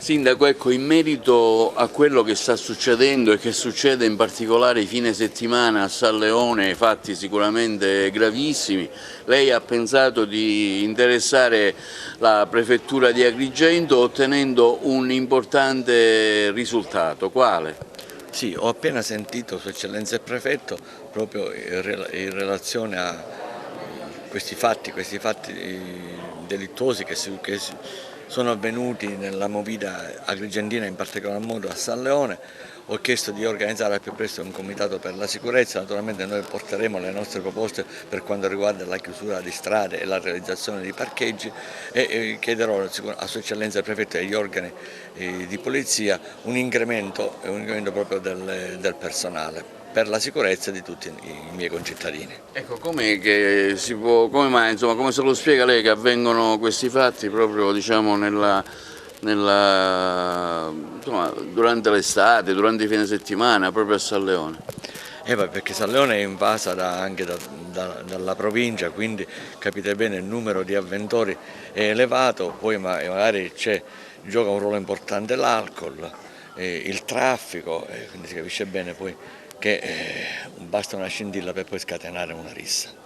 Sindaco, ecco, in merito a quello che sta succedendo e che succede in particolare i fine settimana a San Leone, fatti sicuramente gravissimi, lei ha pensato di interessare la Prefettura di Agrigento ottenendo un importante risultato. Quale? Sì, ho appena sentito Sua Eccellenza il Prefetto proprio in relazione a questi fatti delittuosi che sono avvenuti nella movida agrigentina, in particolar modo a San Leone. Ho chiesto di organizzare al più presto un comitato per la sicurezza. Naturalmente noi porteremo le nostre proposte per quanto riguarda la chiusura di strade e la realizzazione di parcheggi e chiederò a Sua Eccellenza il Prefetto e agli organi di polizia un incremento proprio del personale per la sicurezza di tutti i miei concittadini. Ecco, come mai, insomma, come se lo spiega lei che avvengono questi fatti proprio diciamo, durante l'estate, durante i fine settimana, proprio a San Leone? Perché San Leone è invasa anche dalla provincia, quindi capite bene il numero di avventori è elevato, poi magari gioca un ruolo importante l'alcol, il traffico, quindi si capisce bene poi che basta una scintilla per poi scatenare una rissa.